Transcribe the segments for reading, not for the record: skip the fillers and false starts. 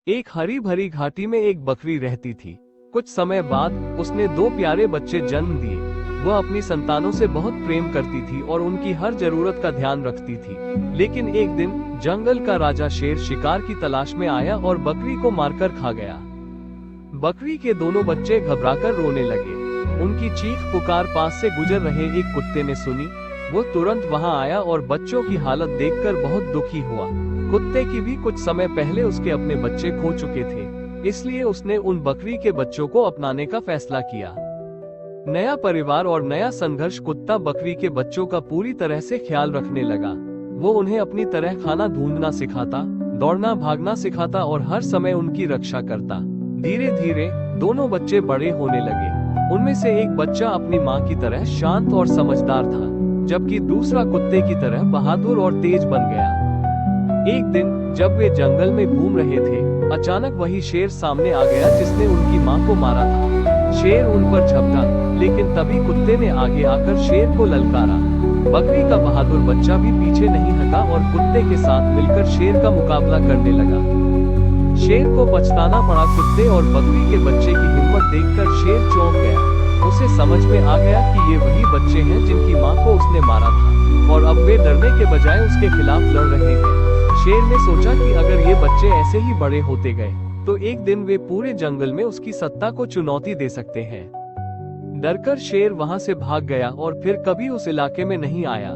एक हरी भरी घाटी में एक बकरी रहती थी। कुछ समय बाद उसने दो प्यारे बच्चे जन्म दिए। वह अपनी संतानों से बहुत प्रेम करती थी और उनकी हर जरूरत का ध्यान रखती थी। लेकिन एक दिन जंगल का राजा शेर शिकार की तलाश में आया और बकरी को मारकर खा गया। बकरी के दोनों बच्चे घबराकर रोने लगे। उनकी चीख पुकार पास से गुजर रहे एक कुत्ते ने सुनी। वो तुरंत वहां आया और बच्चों की हालत देखकर बहुत दुखी हुआ। कुत्ते की भी कुछ समय पहले उसके अपने बच्चे खो चुके थे, इसलिए उसने उन बकरी के बच्चों को अपनाने का फैसला किया। नया परिवार और नया संघर्ष। कुत्ता बकरी के बच्चों का पूरी तरह से ख्याल रखने लगा। वो उन्हें अपनी तरह खाना ढूंढना सिखाता, दौड़ना भागना सिखाता और हर समय उनकी रक्षा करता। धीरे धीरे दोनों बच्चे बड़े होने लगे। उनमें से एक बच्चा अपनी माँ की तरह शांत और समझदार था, जबकि दूसरा कुत्ते की तरह बहादुर और तेज बन गया। एक दिन जब वे जंगल में घूम रहे थे, अचानक वही शेर सामने आ गया जिसने उनकी माँ को मारा था। शेर उन पर झपटा, लेकिन तभी कुत्ते ने आगे आकर शेर को ललकारा। बकरी का बहादुर बच्चा भी पीछे नहीं हटा और कुत्ते के साथ मिलकर शेर का मुकाबला करने लगा। शेर को पछताना पड़ा। कुत्ते और बकरी के बच्चे की हिम्मत देखकर शेर चौंक गया। उसे समझ में आ गया कि ये वही बच्चे हैं जिनकी माँ को उसने मारा था और अब वे डरने के बजाय उसके खिलाफ लड़ रहे हैं। शेर ने सोचा कि अगर ये बच्चे ऐसे ही बड़े होते गए तो एक दिन वे पूरे जंगल में उसकी सत्ता को चुनौती दे सकते हैं। डरकर शेर वहां से भाग गया और फिर कभी उस इलाके में नहीं आया।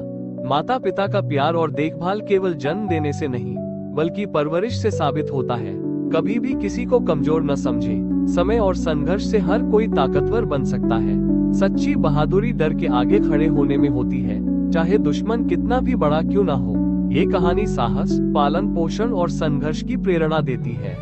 माता पिता का प्यार और देखभाल केवल जन्म देने से नहीं, बल्कि परवरिश से साबित होता है। कभी भी किसी को कमजोर न समझे। समय और संघर्ष से हर कोई ताकतवर बन सकता है। सच्ची बहादुरी डर के आगे खड़े होने में होती है, चाहे दुश्मन कितना भी बड़ा क्यों ना हो। ये कहानी साहस, पालन पोषण और संघर्ष की प्रेरणा देती है।